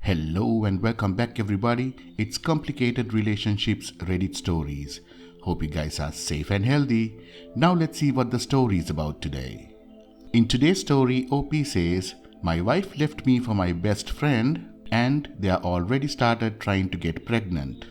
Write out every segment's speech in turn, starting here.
Hello and welcome back everybody. It's Complicated Relationships Reddit Stories. Hope you guys are safe and healthy. Now let's see what the story is about today. In today's story, OP says, "My wife left me for my best friend and they are already started trying to get pregnant.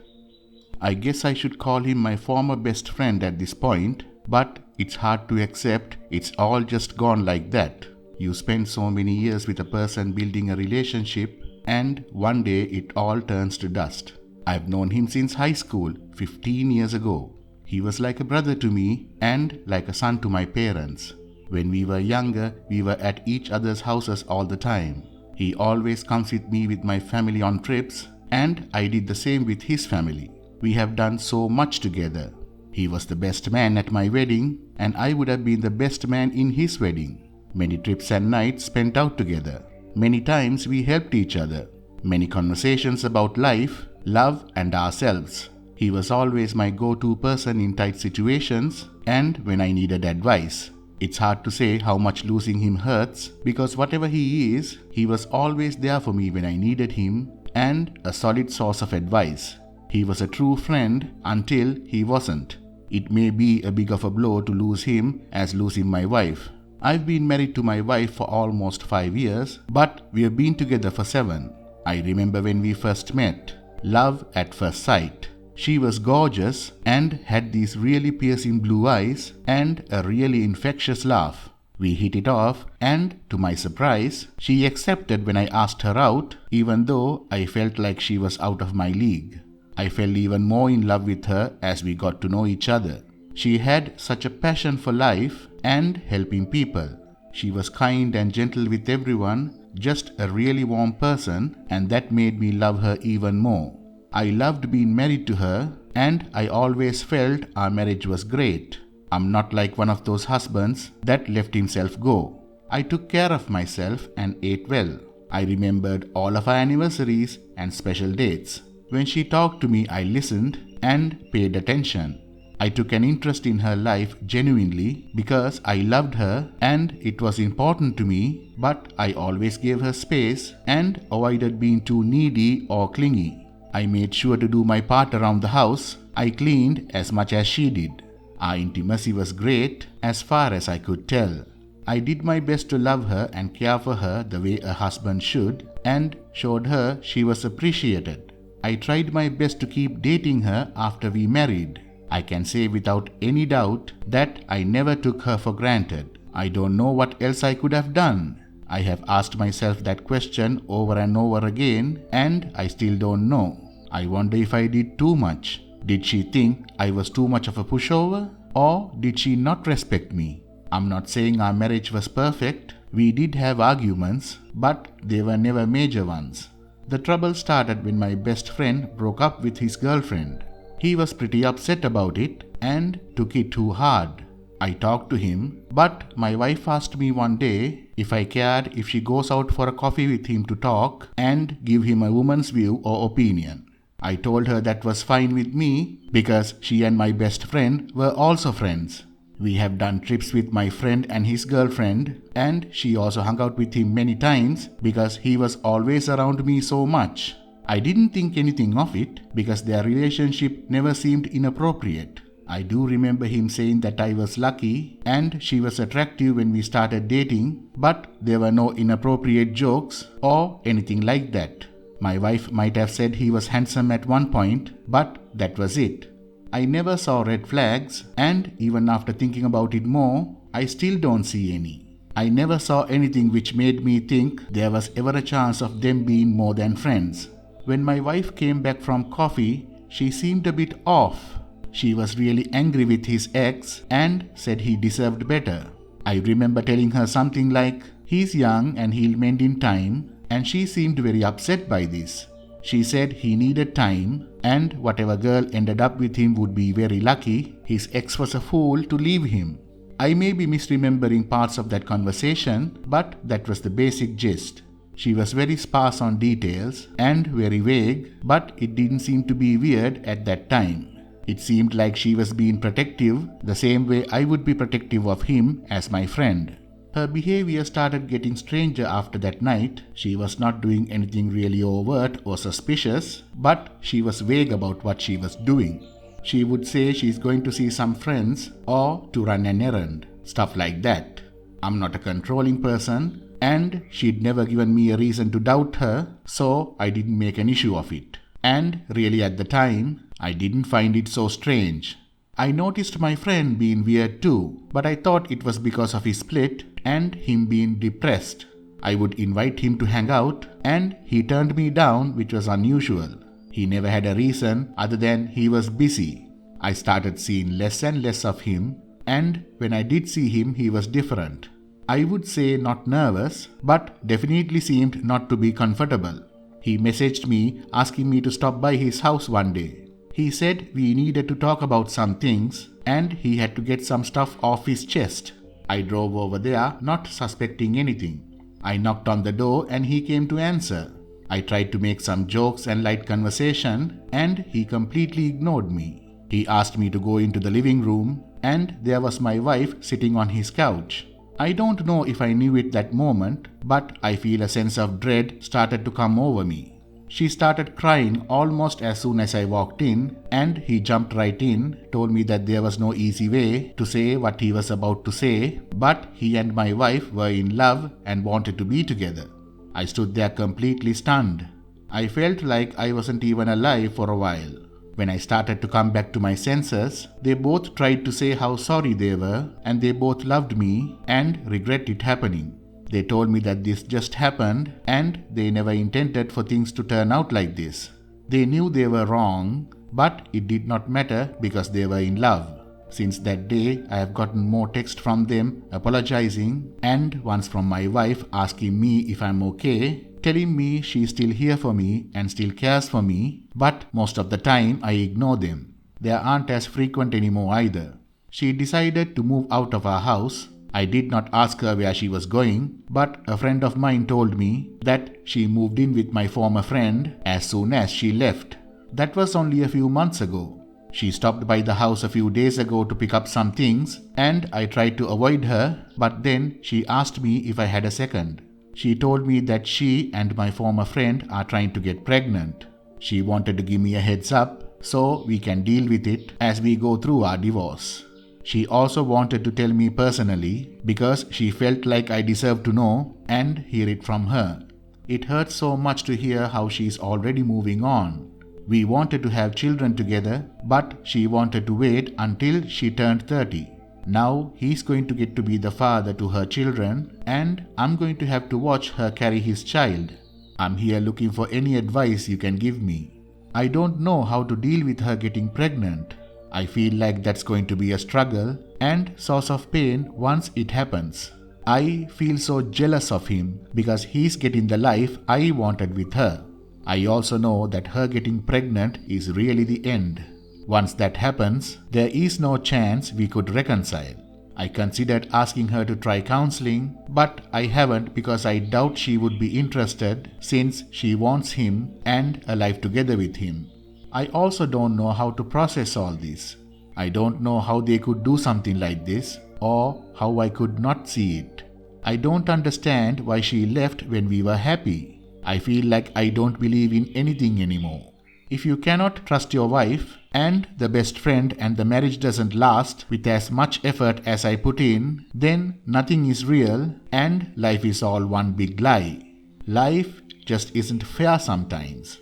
I guess I should call him my former best friend at this point, but it's hard to accept it's all just gone like that. You spend so many years with a person building a relationship and one day it all turns to dust. I've known him since high school, 15 years ago. He was like a brother to me and like a son to my parents. When we were younger, we were at each other's houses all the time. He always comes with me with my family on trips, and I did the same with his family. We have done so much together. He was the best man at my wedding, and I would have been the best man in his wedding. Many trips and nights spent out together. Many times we helped each other. Many conversations about life, love, and ourselves. He was always my go-to person in tight situations and when I needed advice. It's hard to say how much losing him hurts because whatever he is, he was always there for me when I needed him and a solid source of advice. He was a true friend until he wasn't. It may be a big of a blow to lose him as losing my wife. I've been married to my wife for almost 5 years, but we have been together for 7. I remember when we first met. Love at first sight. She was gorgeous and had these really piercing blue eyes and a really infectious laugh. We hit it off and, to my surprise, she accepted when I asked her out, even though I felt like she was out of my league. I fell even more in love with her as we got to know each other. She had such a passion for life and helping people. She was kind and gentle with everyone, just a really warm person, and that made me love her even more. I loved being married to her, and I always felt our marriage was great. I'm not like one of those husbands that left himself go. I took care of myself and ate well. I remembered all of our anniversaries and special dates. When she talked to me, I listened and paid attention. I took an interest in her life genuinely because I loved her and it was important to me, but I always gave her space and avoided being too needy or clingy. I made sure to do my part around the house. I cleaned as much as she did. Our intimacy was great as far as I could tell. I did my best to love her and care for her the way a husband should and showed her she was appreciated. I tried my best to keep dating her after we married. I can say without any doubt that I never took her for granted. I don't know what else I could have done. I have asked myself that question over and over again and I still don't know. I wonder if I did too much. Did she think I was too much of a pushover? Or did she not respect me? I'm not saying our marriage was perfect. We did have arguments, but they were never major ones. The trouble started when my best friend broke up with his girlfriend. He was pretty upset about it and took it too hard. I talked to him, but my wife asked me one day if I cared if she goes out for a coffee with him to talk and give him a woman's view or opinion. I told her that was fine with me because she and my best friend were also friends. We have done trips with my friend and his girlfriend, and she also hung out with him many times because he was always around me so much. I didn't think anything of it because their relationship never seemed inappropriate. I do remember him saying that I was lucky and she was attractive when we started dating, but there were no inappropriate jokes or anything like that. My wife might have said he was handsome at one point, but that was it. I never saw red flags, and even after thinking about it more, I still don't see any. I never saw anything which made me think there was ever a chance of them being more than friends. When my wife came back from coffee, she seemed a bit off. She was really angry with his ex and said he deserved better. I remember telling her something like, "He's young and he'll mend in time," and she seemed very upset by this. She said he needed time and whatever girl ended up with him would be very lucky. His ex was a fool to leave him. I may be misremembering parts of that conversation, but that was the basic gist. She was very sparse on details and very vague, but it didn't seem to be weird at that time. It seemed like she was being protective the same way I would be protective of him as my friend. Her behavior started getting stranger after that night. She was not doing anything really overt or suspicious, but she was vague about what she was doing. She would say she's going to see some friends or to run an errand, stuff like that. I'm not a controlling person, and she'd never given me a reason to doubt her, so I didn't make an issue of it. And really at the time, I didn't find it so strange. I noticed my friend being weird too, but I thought it was because of his split and him being depressed. I would invite him to hang out, and he turned me down, which was unusual. He never had a reason other than he was busy. I started seeing less and less of him, and when I did see him, he was different. I would say not nervous, but definitely seemed not to be comfortable. He messaged me asking me to stop by his house one day. He said we needed to talk about some things and he had to get some stuff off his chest. I drove over there, not suspecting anything. I knocked on the door and he came to answer. I tried to make some jokes and light conversation and he completely ignored me. He asked me to go into the living room and there was my wife sitting on his couch. I don't know if I knew it that moment, but I feel a sense of dread started to come over me. She started crying almost as soon as I walked in, and he jumped right in, told me that there was no easy way to say what he was about to say, but he and my wife were in love and wanted to be together. I stood there completely stunned. I felt like I wasn't even alive for a while. When I started to come back to my senses, they both tried to say how sorry they were, and they both loved me and regret it happening. They told me that this just happened and they never intended for things to turn out like this. They knew they were wrong, but it did not matter because they were in love. Since that day, I have gotten more text from them apologizing and once from my wife asking me if I'm okay, telling me she's still here for me and still cares for me, but most of the time I ignore them. They aren't as frequent anymore either. She decided to move out of our house. I did not ask her where she was going, but a friend of mine told me that she moved in with my former friend as soon as she left. That was only a few months ago. She stopped by the house a few days ago to pick up some things, and I tried to avoid her, but then she asked me if I had a second. She told me that she and my former friend are trying to get pregnant. She wanted to give me a heads up so we can deal with it as we go through our divorce. She also wanted to tell me personally because she felt like I deserved to know and hear it from her. It hurts so much to hear how she's already moving on. We wanted to have children together, but she wanted to wait until she turned 30. Now he's going to get to be the father to her children, and I'm going to have to watch her carry his child. I'm here looking for any advice you can give me. I don't know how to deal with her getting pregnant. I feel like that's going to be a struggle and source of pain once it happens. I feel so jealous of him because he's getting the life I wanted with her. I also know that her getting pregnant is really the end. Once that happens, there is no chance we could reconcile. I considered asking her to try counseling, but I haven't because I doubt she would be interested since she wants him and a life together with him. I also don't know how to process all this. I don't know how they could do something like this or how I could not see it. I don't understand why she left when we were happy. I feel like I don't believe in anything anymore. If you cannot trust your wife and the best friend and the marriage doesn't last with as much effort as I put in, then nothing is real and life is all one big lie. Life just isn't fair sometimes.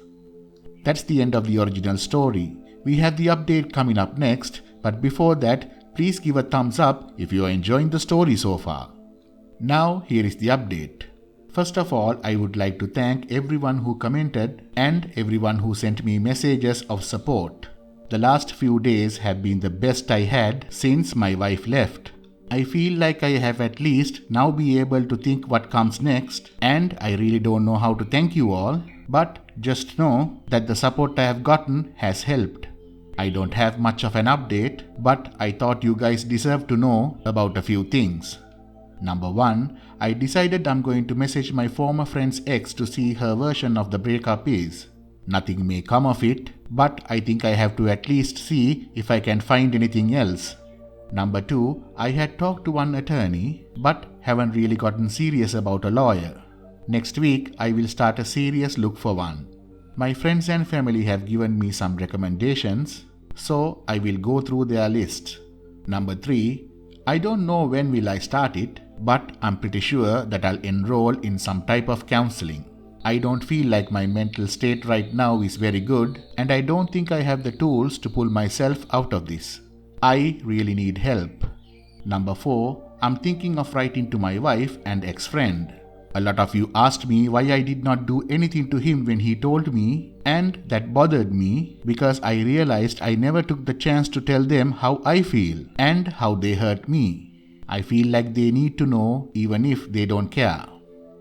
That's the end of the original story. We have the update coming up next, but before that, please give a thumbs up if you are enjoying the story so far. Now, here is the update. First of all, I would like to thank everyone who commented and everyone who sent me messages of support. The last few days have been the best I had since my wife left. I feel like I have at least now be able to think what comes next, and I really don't know how to thank you all, but just know that the support I have gotten has helped. I don't have much of an update, but I thought you guys deserve to know about a few things. Number 1, I decided I'm going to message my former friend's ex to see her version of the breakup is. Nothing may come of it, but I think I have to at least see if I can find anything else. Number 2, I had talked to one attorney, but haven't really gotten serious about a lawyer. Next week, I will start a serious look for one. My friends and family have given me some recommendations, so I will go through their list. Number 3, I don't know when will I start it, but I'm pretty sure that I'll enroll in some type of counseling. I don't feel like my mental state right now is very good, and I don't think I have the tools to pull myself out of this. I really need help. Number 4, I'm thinking of writing to my wife and ex-friend. A lot of you asked me why I did not do anything to him when he told me, and that bothered me because I realized I never took the chance to tell them how I feel and how they hurt me. I feel like they need to know even if they don't care.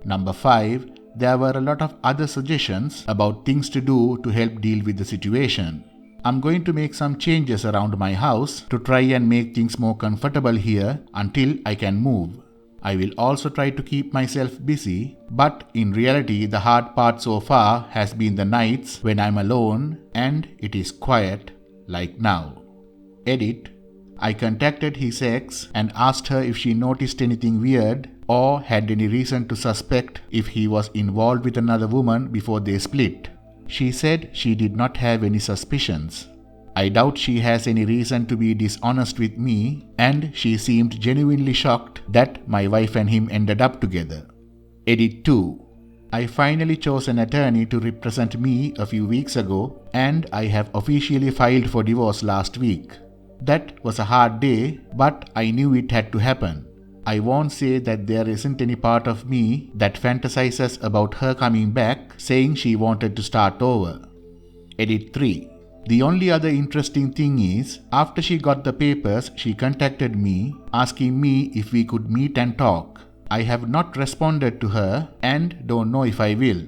Number 5, there were a lot of other suggestions about things to do to help deal with the situation. I'm going to make some changes around my house to try and make things more comfortable here until I can move. I will also try to keep myself busy, but in reality the hard part so far has been the nights when I'm alone and it is quiet, like now. Edit. I contacted his ex and asked her if she noticed anything weird or had any reason to suspect if he was involved with another woman before they split. She said she did not have any suspicions. I doubt she has any reason to be dishonest with me, and she seemed genuinely shocked that my wife and him ended up together. Edit 2. I finally chose an attorney to represent me a few weeks ago, and I have officially filed for divorce last week. That was a hard day, but I knew it had to happen. I won't say that there isn't any part of me that fantasizes about her coming back, saying she wanted to start over. Edit 3. The only other interesting thing is, after she got the papers, she contacted me, asking me if we could meet and talk. I have not responded to her and don't know if I will.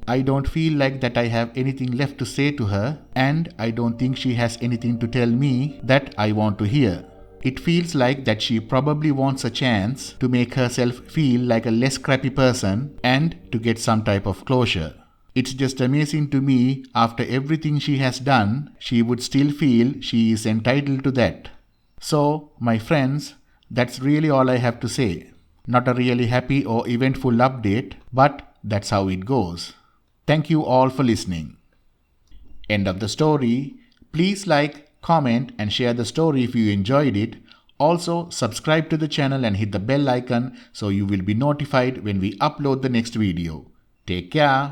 I don't feel like that I have anything left to say to her, and I don't think she has anything to tell me that I want to hear. It feels like that she probably wants a chance to make herself feel like a less crappy person and to get some type of closure. It's just amazing to me, after everything she has done, she would still feel she is entitled to that. So, my friends, that's really all I have to say. Not a really happy or eventful update, but that's how it goes. Thank you all for listening. End of the story. Please like, comment and share the story if you enjoyed it. Also, subscribe to the channel and hit the bell icon so you will be notified when we upload the next video. Take care.